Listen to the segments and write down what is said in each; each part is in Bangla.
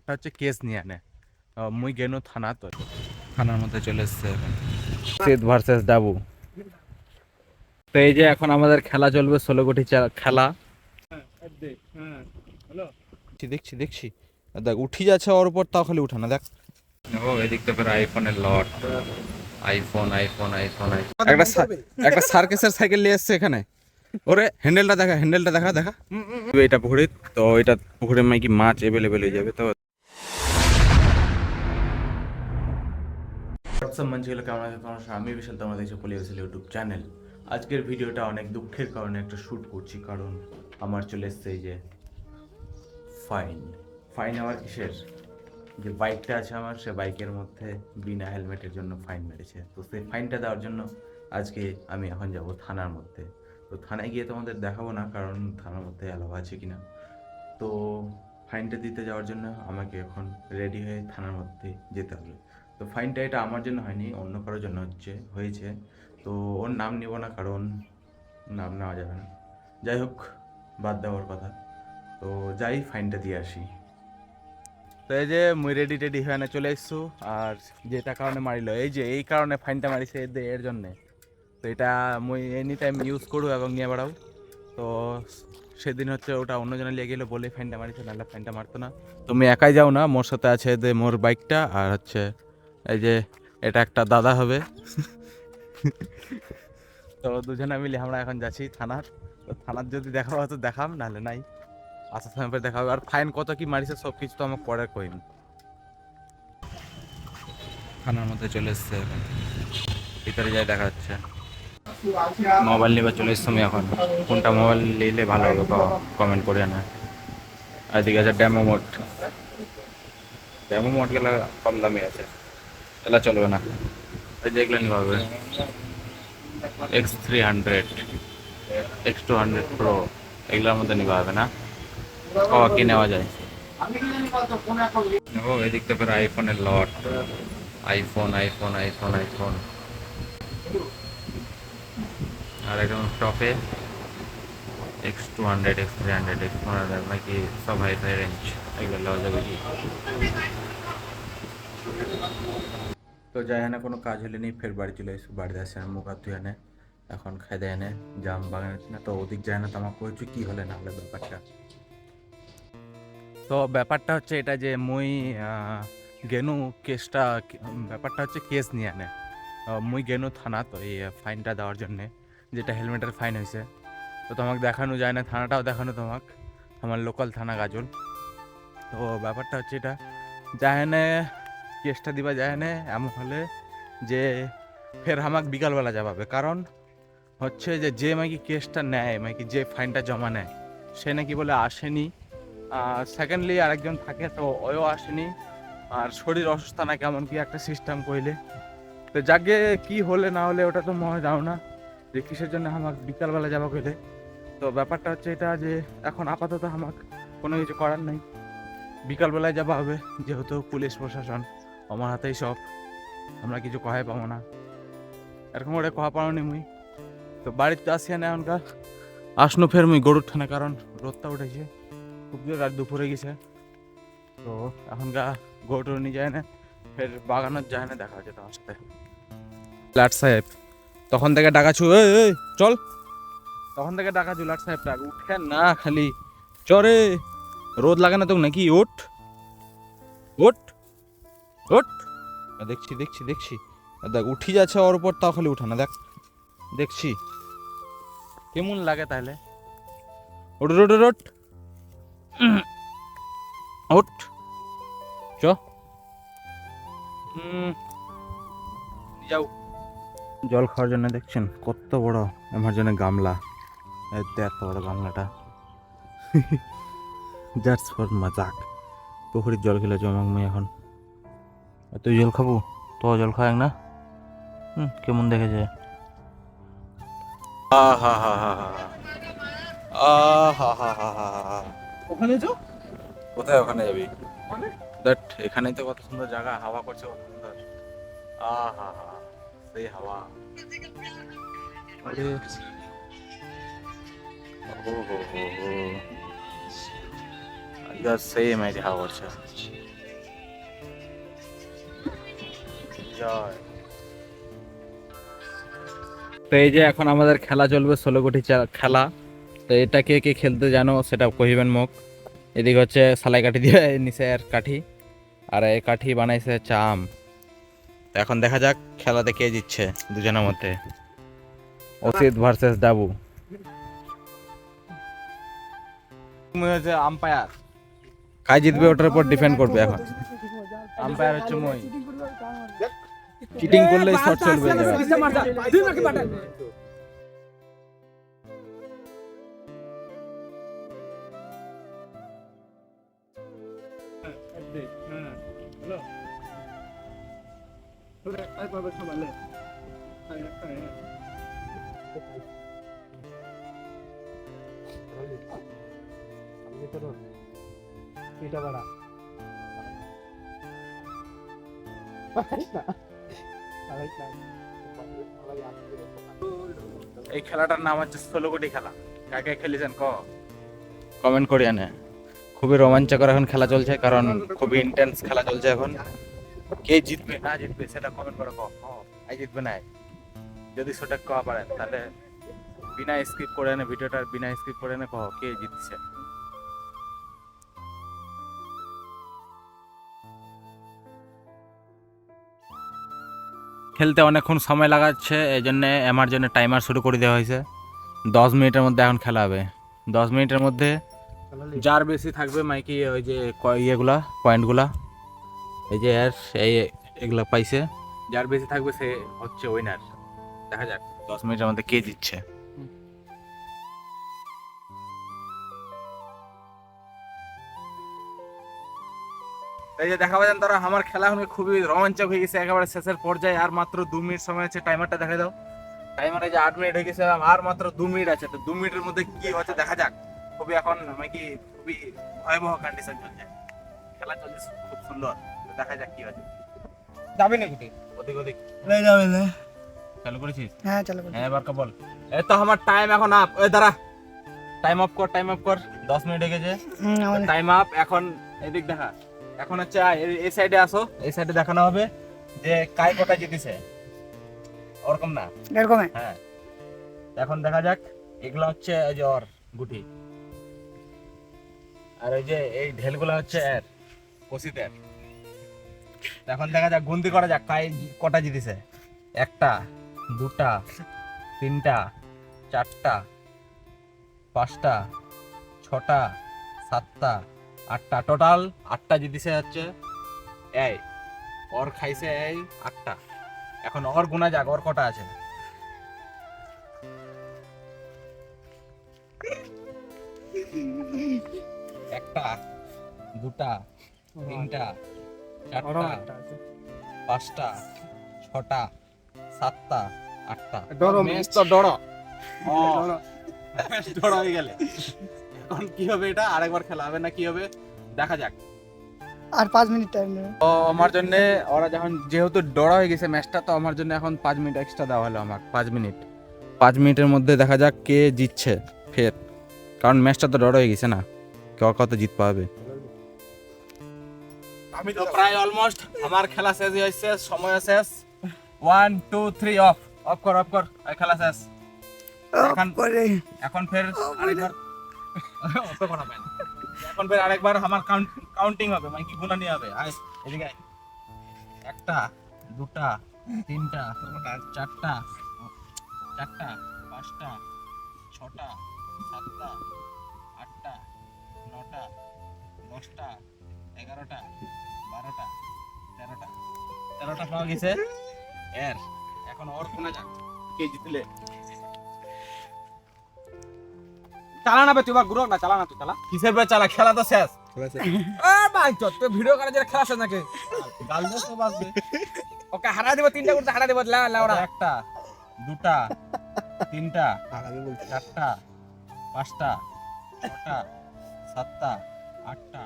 ব্যাপারটা হচ্ছে কেস নিয়ে আনে মুই গেনু থানা, তো থানার মধ্যে চলে এসছে সিদ ভার্সেস ডাবু। তো এই যে এখন আমাদের খেলা চলবে 16 কোটি খেলা। দেখছি দেখছি দেখ উঠি যাচ্ছে ওর উপর, তাও খালি উঠে না দেখ। ও এদিক থেকে আইফোনের লট, আইফোন আইফোন আইফোন একটা সার্কেসের সাইকেল নিয়ে এসছে এখানে। ওরে হ্যান্ডেলটা দেখা, হ্যান্ডেলটা দেখা দেখা। এটা পুকুরে, তো এটা পুকুরে কি মাছ অ্যাভেলেবেল হয়ে যাবে। তো হোয়াটসঅ্যাপ মানছিগুলো কেমন আছে তোমার সাথে, আমি বিশাল, তোমরা দেখছো পলিউসিল ইউটিউব চ্যানেল। আজকের ভিডিওটা অনেক দুঃখের কারণে একটা শ্যুট করছি, কারণ আমার চলে এসছে এই যে ফাইন। ফাইন আমার কিসের, যে বাইকটা আছে আমার, সে বাইকের মধ্যে বিনা হেলমেটের জন্য ফাইন মেরেছে। তো সেই ফাইনটা দেওয়ার জন্য আজকে আমি এখন যাব থানার মধ্যে। তো থানায় গিয়ে তোমাদের দেখাবো না, কারণ থানার মধ্যে অ্যালাউ আছে কিনা। তো ফাইনটা দিতে যাওয়ার জন্য আমাকে এখন রেডি হয়ে থানার মধ্যে যেতে হবে। তো ফাইনটা এটা আমার জন্য হয়নি, অন্য কারোর জন্য হয়েছে। তো ওর নাম নিব না, কারণ নাম নেওয়া যাবে না। যাই হোক, বাদ দেওয়ার কথা। তো যাই ফাইনটা দিয়ে আসি। তো এই যে মুই রেডি টেডি হয়ে না চলে এসছু। আর যেটা কারণে মারিল, এই যে এই কারণে ফাইনটা মারিছে এর জন্যে। তো এটা মুই এনি টাইম ইউজ করু এবং নিয়ে বেড়াও। তো সেদিন হচ্ছে ওটা অন্যজনে নিয়ে গেলো বলে ফাইনটা মারিছে, নাহলে ফাইনটা মারতো না। তুমি একাই যাও না, মোর সাথে আছে যে মোর বাইকটা, আর হচ্ছে এই যে এটা একটা দাদা হবে। তো দুজনে মিলে আমরা এখন যাচ্ছি থানার। তো থানার যদি দেখা হয় তো দেখাম, নাহলে নাই। আসার সময় পরে দেখা হবে। আর ফাইন কত কি মারিছে সব কিছু তো আমাকে পরে কইন। থানার মধ্যে চলে এসছে এখন, ভিতরে যাই দেখা যাচ্ছে। মোবাইল নিয়ে চলে এসছি আমি এখন। কোনটা মোবাইল নিলে ভালো হবে কমেন্ট করে না। এদিকে আছে ডেমো মোড। ডেমো মোড গেলে কম দামি আছে, এলা চলবে না। এই যে এগুলো নিতে হবে, X300, X200 Pro, এগুলোর মধ্যে নিতে হবে না। কি নেওয়া যায়? ও এদিক থেকে আইফোনের লট, আইফোন আইফোন আইফোন আইফোন। আর একদম টপে X200, X300, X400, নাকি সব হাই রেঞ্জ, এগুলো নেওয়া যাবে কি? তো যাই না, কোনো কাজ হলে নেই, ফের বাড়ি চলে এসে বাড়িতে আসে না, মুখ হাত ধুয়ে এনে এখন খাই দেয় এনে জাম বাগানের না। তো ওদিক যায় না, তো আমার কইছি কি হলে না হলে ব্যাপারটা। তো ব্যাপারটা হচ্ছে এটা যে মুই গেনু কেসটা, ব্যাপারটা হচ্ছে কেস নিয়ে আনে মুই গেনু থানা, তো এই ফাইনটা দেওয়ার জন্যে, যেটা হেলমেটের ফাইন হয়েছে। তো তোমাকে দেখানো যায় না, থানাটাও দেখানো তোমাকে, আমার লোকাল থানা গাজল। তো ব্যাপারটা হচ্ছে এটা, যায় না কেসটা দিবা যায় না, এমন হলে যে ফের আমাকে বিকালবেলা যাবাবে। কারণ হচ্ছে যে যে মাইকি কেসটা নেয়, মাইকি যে ফাইনটা জমা নেয়, সে নাকি বলে আসেনি। সেকেন্ডলি আরেকজন থাকে, তো ওও আসেনি। আর শরীর অসুস্থ না কেমন কি একটা সিস্টেম কইলে। তো যাকে কি হলে না হলে ওটা তো মনে যাও না, যে কিসের জন্য আমাকে বিকালবেলা যাবা কইলে। তো ব্যাপারটা হচ্ছে এটা যে এখন আপাতত আমাকে কোনো কিছু করার নেই, বিকালবেলায় যাবা হবে, যেহেতু পুলিশ প্রশাসন আমার হাতেই সব, আমরা কিছু কহাই পাবো না, এরকম করে কহা পাও নি মুই। তো বাড়িতে আসিয়া না এখনকার আসনো ফের মুই গরুর ঠানে, কারণ রোদটা উঠেছে খুব জোর, আর দুপুরে গেছে। তো এখনকার গরু নিয়ে যায় না, ফের বাগানত যায় না, দেখা হচ্ছে তোমার সাথে। লাট সাহেব তখন থেকে ডাকাছু, এই চল, তখন থেকে ডাকাছু লাট সাহেব ডাক, উঠে না খালি চরে। রোদ লাগে না তো নাকি? ওঠ ওঠ ওঠ। দেখছি দেখছি দেখছি দেখ উঠি যাচ্ছে ওর উপর, তাও খালি উঠে না দেখ। দেখছি কেমন লাগে তাহলে। ওঠ ওঠ ওঠ ওঠ চ যাও। জল খাওয়ার জন্য দেখছেন কত বড় আমার জন্য গামলা, এত বড় গামলাটা। জাস্ট ফর মজাক। পুকুরের জল খেলে জমাক মুই এখন। তুই জল খাবো? তো জল খায় না, কেমন দেখেছে। ওখানে যাও, কোথায় ওখানে যাবি? দেখ এখানেই তো কত সুন্দর জায়গা, হাওয়া করছে কত সুন্দর। আহা হা, সেই হাওয়া। আরে ও হো হো হো, সেম এই হাওয়া করছে। জয়। তো এই যে এখন আমাদের খেলা চলবে 16 কোটি খেলা। তো এটা কে কে খেলতে জানো সেটা কহিবেন মোক। এদিকে হচ্ছে সালাই কাঠি দিয়ে নিচে আর কাঠি, আর এই কাঠি বানাইছে চাম। তো এখন দেখা যাক খেলাতে কে জিতছে দুজনের মধ্যে, অসিত ভার্সেস ডাবু। তুমি হচ্ছে আম্পায়ার, কাজ জিতবে ওটার উপর ডিপেন্ড করবে। এখন আম্পায়ার হচ্ছে মই, চিটিং করলে শট চলবে। এই খেলাটার নাম হচ্ছে 16 কোটি খেলা। কাকে খেলেছেন কমেন্ট করি আনে। খুবই রোমাঞ্চকর এখন খেলা চলছে, কারণ খুবই ইন্টেন্স খেলা চলছে এখন। কে জিতবে না জিতবে সেটা কমেন্ট করে আই জিতবে না। যদি সেটা কওয়া পারেন তাহলে বিনা স্কিপ করে এনে ভিডিওটার বিনা স্কিপ করে এনে কে জিতছে। খেলতে অনেকক্ষণ সময় লাগাচ্ছে, এই জন্যে আমার জন্য টাইমার শুরু করে দেওয়া হয়েছে। 10 মিনিটের মধ্যে এখন খেলা হবে। 10 মিনিটের মধ্যে যার বেশি থাকবে মাইকি ওই যে ইয়েগুলা পয়েন্টগুলা, এই যে এই এগুলা পাইছে, যার বেশি থাকবে সে হচ্ছে উইনার। দেখা যাক 10 মিনিটের মধ্যে কে জিতছে। এই যে দেখা পাচ্ছেন তারা আমার খেলা এখন খুবই রোমাঞ্চক হয়ে গেছে, একেবারে শেষের পর্যায়ে। আর মাত্র 2 মিনিট সময় আছে, টাইমারটা দেখা দাও। টাইমারে যে 8 মিনিট হয়ে গেছে, আর মাত্র 2 মিনিট আছে। তো 2 মিনিটের মধ্যে কি হচ্ছে দেখা যাক। খুবই এখন কি খুবই ভয়াবহ কন্ডিশন চলছে, খেলা চলছে খুব সুন্দর। দেখা যাক কি হচ্ছে। যাবে না কুটি ওদিক ওদিক নাই যাবে না। চালু করেছিস? হ্যাঁ চালু কর। হ্যাঁ এবার বল। এই তো আমার টাইম এখন আপ। ওই দাঁড়া, টাইম অফ কর, টাইম অফ কর। 10 মিনিট হয়ে গেছে, টাইম আপ। এখন এদিক দেখা, এখন হচ্ছে এই সাইডে আসো, এই সাইডে দেখানো হবে যে কাই কটা জিতেছে, ওরকম না এরকম। হ্যাঁ, এখন দেখা যাক। এগুলা হচ্ছে এই যে ওর গুটি, আর ওই যে এই ঢেলগুলো হচ্ছে এর কষিতের। এখন দেখা যাক, গুনতি করা যাক কাই কটা জিতেছে। 1টা 2টা 3টা 4টা 5টা 6টা 7টা 8টা, টোটাল 8টা জিতেছে হচ্ছে এই। ওর খাইছে এই 8টা। এখন ওর গুনা যাক ওর কটা আছে। 1টা 2টা 3টা 4টা 5টা 6টা 7টা 8টা। মেস তো ডড় ডড় হয়ে গেলে এখন কি হবে? এটা আরেকবার খেলা হবে না কি হবে দেখা যাক। আর 5 মিনিট টাইম নেবে। তো আমার জন্য ওরা যখন যেহেতু ডড় হয়ে গেছে ম্যাচটা, তো আমার জন্য এখন 5 মিনিট এক্সট্রা দেওয়া হলো আমাকে। 5 মিনিটের মধ্যে দেখা যাক কে জিতছে ফের, কারণ ম্যাচটা তো ডড় হয়ে গেছে না, কত জিত পাবে। আমি তো প্রায় অলমোস্ট আমার খেলা শেষ হয়েছে, সময় শেষ। 1 2 3 অফ অফ কর অফ কর, খেলা শেষ। এখন ফের আরেকবার অত করা পায় না। এখন ফের আরেকবার আমার কাউন্টিং হবে, মানে কি গুণা নিয়ে হবে। আয় এদিকে আয়। 1টা 2টা 3টা 4টা 5টা 6টা 7টা 8টা 9টা 10টা 11টা 12টা 13টা পাওয়া গেছে এর। এখন ওর কোনা যাক কে জিতলে। চালা না বে, তুই বা গুরু না, চালা না, তুই চালা। কিসের বে চালা? খেলা তো শেষ। এ ভাই তো তুই ভিডিও করে যে খেলা শেষ নাকি? গাল দে তো বাজবে। ওকে হারা দেব, 3টা করতে হারা দেব। লাউড়া 1টা 2টা 3টা 4টা 5টা 6টা 7টা 8টা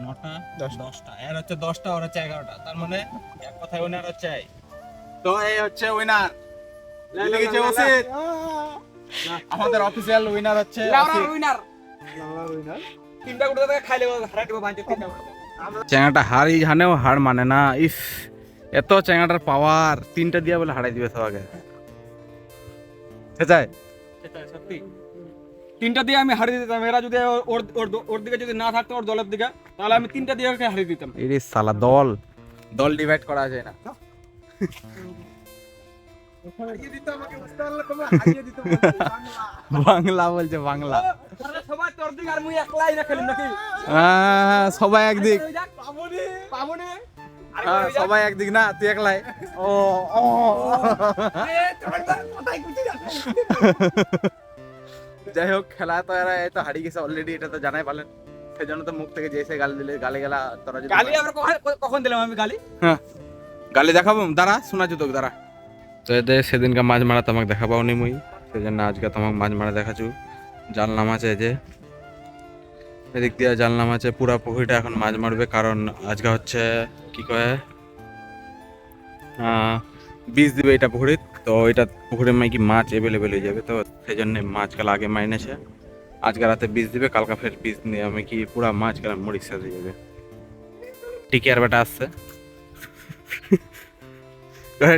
9টা 10টা। এর হচ্ছে 10টা, ওর হচ্ছে 11টা। তার মানে এক কথায় উইনার হচ্ছে। তো এই হচ্ছে উইনার, লেগেছে অসিত। আমাদের অফিশিয়াল উইনার হচ্ছে অসিত। উইনার 3টা করতে খাইলে হারা দেব। 3টা চ্যাংড়াটা হারই হানেও হার মানে না। ইস, এত চ্যাংড়াটার পাওয়ার, 3টা দিয়ে বলে হারাই দিবে সবাইকে। সেটাই সেটাই সত্যি। 3টা দিয়ে আমি হারিয়ে দিতাম। এরা যদি ওর ওর ওর দিকে যদি না থাকতো, ওর দলের দিকে, তাহলে আমি 3টা দিয়ে ওকে হারিয়ে দিতাম। ইরে সালা, দল দল ডিভাইড করা যায় না। হারিয়ে দিত আমাকে, বুঝতে পারলে তোমরা হারিয়ে দিত বাংলা বলছে, বাংলা। সবাই তোর দিকে আর মুই একলাই না খেলি নাকি? সবাই একদিক, পাবনি পাবনি। সবাই একদিক না, তুই একলাই। ও ও যাই হোক, খেলা তো এরা এই তো হারিয়ে গেছে অলরেডি, এটা তো জানাই পারলেন। সেজন্য তো মুখ থেকে যে এসে গালি দিলে, গালে গেলা তোরা যদি গালি আবার কখন দিলাম আমি গালি? হ্যাঁ, গালি দেখাবো, দাঁড়া শোনাচ্ছি তোকে, দাঁড়া। তো এদের সেদিনকে মাছ মারা তোমাকে দেখা পাওনি মুই, সেজন্য আজকে তোমাকে মাছ মারা দেখাচ্ছু। জানলা মাছ এই যে এদিক দিয়ে জানলা মাছে পুরা পুকুরিটা এখন মাছ মারবে, কারণ আজকে হচ্ছে কি কয় বীজ দিবে এটা পুকুরিত। তো এটা পুকুরে কি মাছ এভেলেবেল হয়ে যাবে, তো সেই জন্য মাছ কাল আগে মাইনেছে। আজকে রাতে বীজ দিবে, কালকা ফের বীজ নিয়ে আমি কি পুরা মাছ কাল মুড়ি শেষ হয়ে যাবে। টিকিয়ার বেটা আসছে,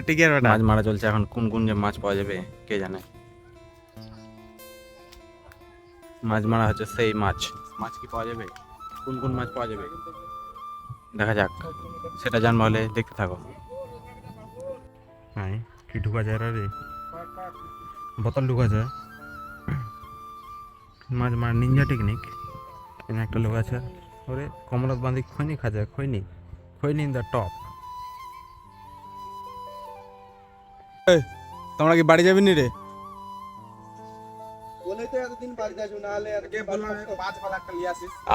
টিকিয়ার বেটা। মাছ মারা চলছে এখন, কোন কোন যে মাছ পাওয়া যাবে কে জানে। মাছ মারা হচ্ছে সেই মাছ, মাছ কি পাওয়া যাবে, কোন কোন মাছ পাওয়া যাবে দেখা যাক, সেটা জানবো হলে দেখতে থাকো। হ্যাঁ, কি ঢুকা যায় রে, বোতল ঢুকা যায়। মাছ মারা নিনজা টেকনিক। এখানে একটা লোক আছে, ওরে কমলত বাঁধি খৈনি খা যায়, খৈনি খৈনি ইন দ্য টপ। তোমরা কি বাড়ি যাবি নি রে?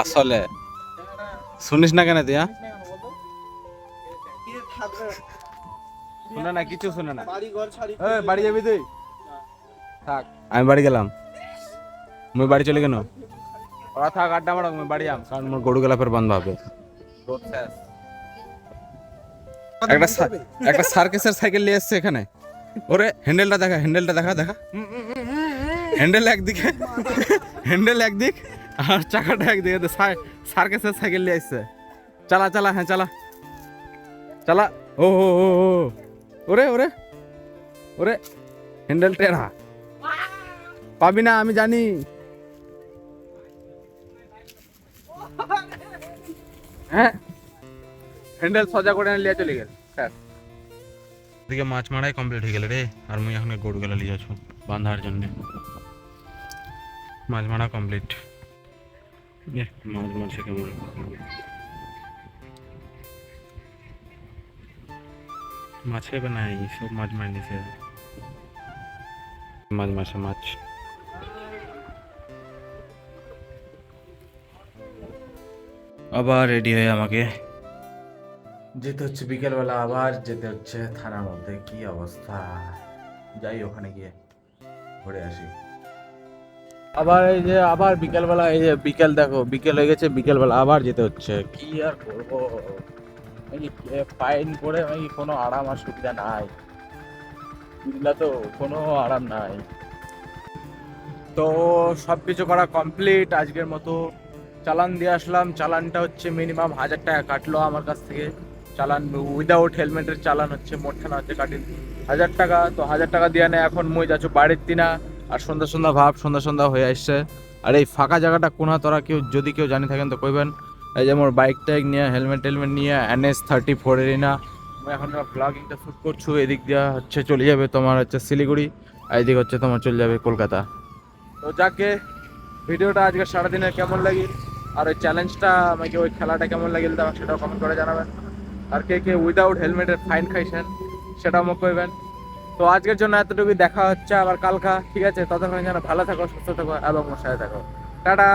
আসলে শুনিস না কেন তুই? শুনে না, কিছু শুনে না। বাড়ি যাবি তুই? থাক, আমি বাড়ি গেলাম। মুই বাড়ি চলে কেন? ওরা থাক, আড্ডা মারো, আমি বাড়ি যাম, কারণ মোর গরু গেলা ফের বন্ধ হবে। একটা সার্কেসের সাইকেল নিয়ে এসছে এখানে। ওরে হ্যান্ডেলটা দেখা, হ্যান্ডেলটা দেখা, দেখা হ্যান্ডেল একদিকে, হ্যান্ডেল একদিক আর চাকাটা একদিকে। সার্কেসের সাইকেল নিয়ে এসছে। চালা চালা, হ্যাঁ চালা চালা। ও ও ও ও ওরে ওরে ওরে, হ্যান্ডেল টেরা পাবি না, আমি জানি। হ্যাঁ, হ্যান্ডেল সোজা করে নিয়ে চলে গেল। এদিকে মাছ মারাই কমপ্লিট হয়ে গেল রে, আর মুই এখন গরু গেলা লিয়ে যাচ্ছ বাঁধার জন্য। মাছ মারা কমপ্লিট। মাছ মারছে কেমন, মাছে বা নাই, সব মাছ মারি নিছে। মাছ মারছে মাছ। আবার রেডি হয়ে আমাকে যেতে হচ্ছে বিকেলবেলা, আবার যেতে হচ্ছে থানার মধ্যে। কি অবস্থা, যাই ওখানে গিয়ে ঘুরে আসি। আবার এই যে আবার বিকেলবেলা, এই যে বিকেল দেখো, বিকেল হয়ে গেছে, বিকেলবেলা আবার যেতে হচ্ছে। কি আর করবো, ফাইন করে কোনো আরাম আর সুবিধা নাই, বুঝলা তো, কোনো আরাম নাই। তো সবকিছু করা কমপ্লিট আজকের মতো। চালান দিয়ে আসলাম, চালানটা হচ্ছে মিনিমাম 1000 টাকা কাটলো আমার কাছ থেকে। চালান উইদাউট হেলমেটের চালান হচ্ছে মোটখানা হচ্ছে কাটিল 1000 টাকা। তো 1000 টাকা দিয়ে নেয়, এখন মই যাচ্ছ বাড়ির তিনা। আর সন্ধ্যা সন্ধ্যা ভাব, সন্ধ্যা সন্ধ্যা হয়ে আসছে। আর এই ফাঁকা জায়গাটা কোনা তোরা কেউ যদি কেউ জানি থাকেন তো কইবেন। এই যে মোর বাইক টাইক নিয়ে, হেলমেট টেলমেট নিয়ে, NS34 এর না আমি এখন ব্লগিংটা শ্যুট করছো। এদিক দিয়ে হচ্ছে চলে যাবে তোমার হচ্ছে শিলিগুড়ি, আর এদিক হচ্ছে তোমার চলে যাবে কলকাতা। তো যাকে ভিডিওটা আজকে সারাদিনের কেমন লাগিল, আর ওই চ্যালেঞ্জটা আমাকে, ওই খেলাটা কেমন লাগিল তো সেটাও কমেন্ট করে জানাবেন। আর কে কে উইদাউট হেলমেটের ফাইন খাইছেন সেটাও আমাকে কইবেন। তো আজকের জন্য এতটুকুই, দেখা হচ্ছে আবার কালকা, ঠিক আছে? ততক্ষণ যেন ভালো থাকো, সুস্থ থাকো এবং মশায় থাকো। টাটা।